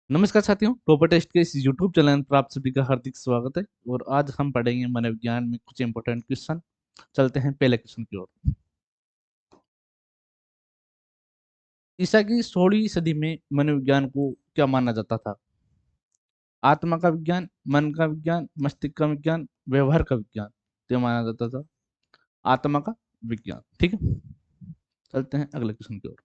नमस्कार साथियों, topper test के इस यूट्यूब चैनल पर आप सभी का हार्दिक स्वागत है। और आज हम पढ़ेंगे मनोविज्ञान में कुछ इंपॉर्टेंट क्वेश्चन। चलते हैं पहले क्वेश्चन की ओर। ईसा की 16वीं सदी में मनोविज्ञान को क्या माना जाता था? आत्मा का विज्ञान, मन का विज्ञान, मस्तिष्क का विज्ञान, व्यवहार का विज्ञान। तो ये माना जाता था आत्मा का विज्ञान। ठीक है, चलते हैं अगले क्वेश्चन की ओर।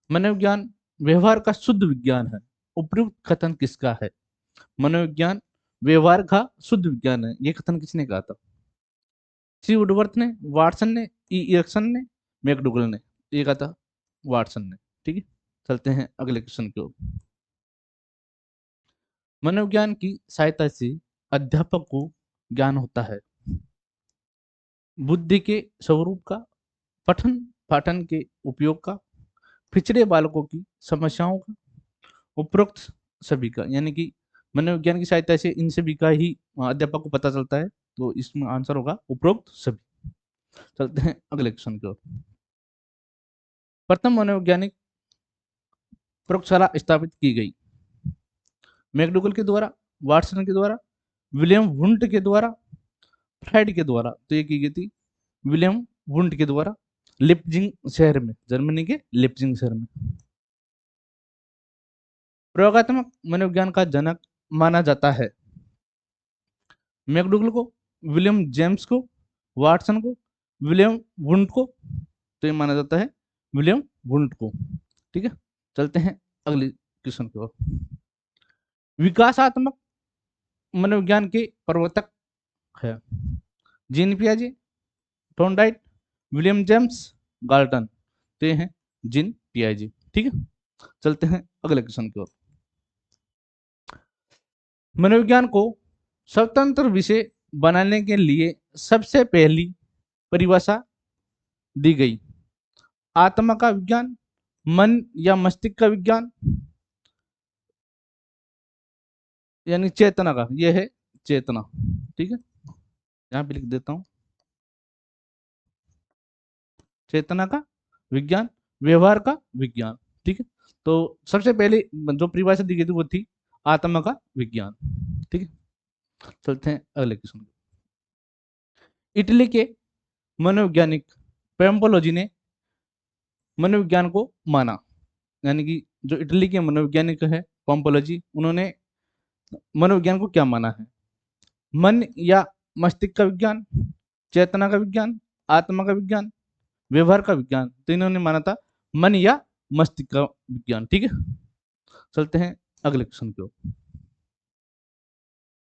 मनोविज्ञान व्यवहार का शुद्ध विज्ञान है, उपयुक्त कथन किसका है? मनोविज्ञान व्यवहार का शुद्ध विज्ञान है, ये कथन किसने कहा था? सी वुडवर्थ ने, वाटसन ने, ई इरिक्सन ने, मैकडूगल ने। ये कहा था वाटसन ने। ठीक है, चलते हैं अगले क्वेश्चन की ओर। मनोविज्ञान की सहायता से अध्यापक को ज्ञान होता है। बुद्धि के स्वरूप का, पठन पाठन के उपयोग का, पिछड़े बालकों की समस्याओं का, उपरोक्त सभी का। यानी कि मनोविज्ञान की सहायता से इन सभी का ही अध्यापक को पता चलता है। तो इसमें आंसर होगा उपरोक्त सभी। चलते हैं अगले क्वेश्चन की ओर। प्रथम मनोवैज्ञानिक प्रयोगशाला स्थापित की गई। मैकडूगल के द्वारा, वाटसन के द्वारा, विलियम वुंट के द्वारा, फ्राइड के द्वारा। तो ये की गई थी विलियम वुंट के द्वारा, लिप्जिंग शहर में, जर्मनी के लिप्जिंग शहर में। प्रयोगात्मक मनोविज्ञान का जनक माना जाता है मैकडूगल को, विलियम जेम्स को, वाटसन को, विलियम वुंट को। तो ये माना जाता है विलियम वुंट को। ठीक है, चलते हैं अगली क्वेश्चन की ओर। विकासात्मक मनोविज्ञान के प्रवर्तक है जीन पियाजे, थॉर्नडाइक, विलियम जेम्स, गाल्टन। तो ये हैं जीन पियाजे। ठीक है, चलते हैं अगले क्वेश्चन की ओर। मनोविज्ञान को स्वतंत्र विषय बनाने के लिए सबसे पहली परिभाषा दी गई। आत्मा का विज्ञान, मन या मस्तिष्क का विज्ञान, यानी चेतना का। यह है चेतना। ठीक है, यहां पे लिख देता हूं चेतना का विज्ञान, व्यवहार का विज्ञान। ठीक है, तो सबसे पहले जो परिभाषा दी गई थी वो थी आत्मा का विज्ञान। ठीक है, चलते हैं अगले क्वेश्चन। इटली के मनोवैज्ञानिक पेम्पोलोजी ने मनोविज्ञान को माना। यानी कि जो इटली के मनोवैज्ञानिक है पेम्पोलोजी, उन्होंने मनोविज्ञान को क्या माना है? मन या मस्तिष्क का विज्ञान, चेतना का विज्ञान, आत्मा का विज्ञान, व्यवहार का विज्ञान। तो इन्होंने माना था मन या मस्तिष्क का विज्ञान। ठीक है, चलते हैं अगले क्वेश्चन की ओर।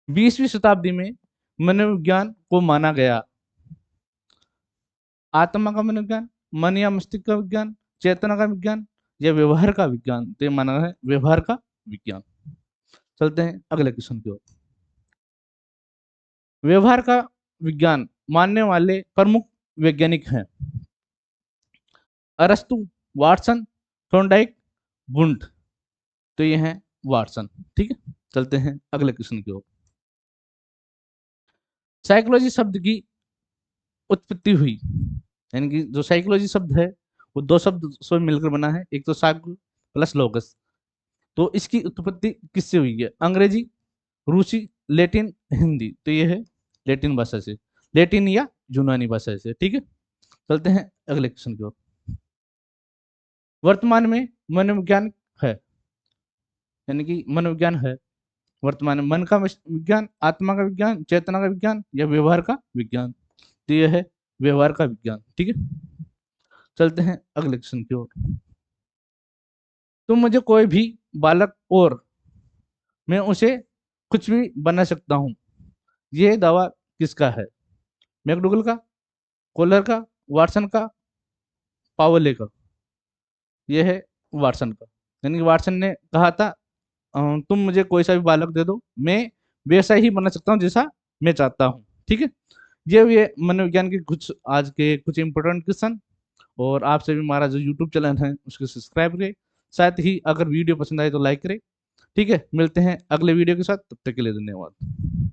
20वीं शताब्दी में मनोविज्ञान को माना गया आत्मा का मनोविज्ञान, मन या मस्तिष्क का विज्ञान, चेतना का विज्ञान या व्यवहार का विज्ञान। तो ये माना है व्यवहार का विज्ञान। चलते हैं अगले क्वेश्चन की ओर। व्यवहार का विज्ञान मानने वाले प्रमुख वैज्ञानिक हैं अरस्तु, वाटसन, थॉर्नडाइक, वुंट। तो ये है वाटसन। ठीक है, चलते हैं अगले क्वेश्चन की ओर। साइकोलॉजी शब्द की उत्पत्ति हुई। यानी कि जो साइकोलॉजी शब्द है वो दो शब्द से मिलकर बना है, एक तो साइको प्लस लोगस। तो इसकी उत्पत्ति किससे हुई है? अंग्रेजी, रूसी, लैटिन, हिंदी। तो ये है लैटिन भाषा से, लैटिन या यूनानी भाषा से। ठीक है, चलते हैं अगले क्वेश्चन की ओर। वर्तमान में मनोविज्ञान है, यानी कि मनोविज्ञान है वर्तमान में मन का विज्ञान, आत्मा का विज्ञान, चेतना का विज्ञान या व्यवहार का विज्ञान। तो यह है व्यवहार का विज्ञान। ठीक है, चलते हैं अगले क्वेश्चन की ओर। तुम मुझे कोई भी बालक और मैं उसे कुछ भी बना सकता हूं, यह दावा किसका है? मैकडूगल का, कोलर का, वाटसन का, पावले का। यह है वाटसन का। यानी कि वाटसन ने कहा था तुम मुझे कोई सा भी बालक दे दो, मैं वैसा ही बना सकता हूँ जैसा मैं चाहता हूँ। ठीक है, ये मनोविज्ञान के कुछ आज के कुछ इंपोर्टेंट क्वेश्चन। और आपसे भी हमारा जो यूट्यूब चैनल है उसको सब्सक्राइब करें। साथ ही अगर वीडियो पसंद आए तो लाइक करें। ठीक है, मिलते हैं अगले वीडियो के साथ, तब तक के लिए धन्यवाद।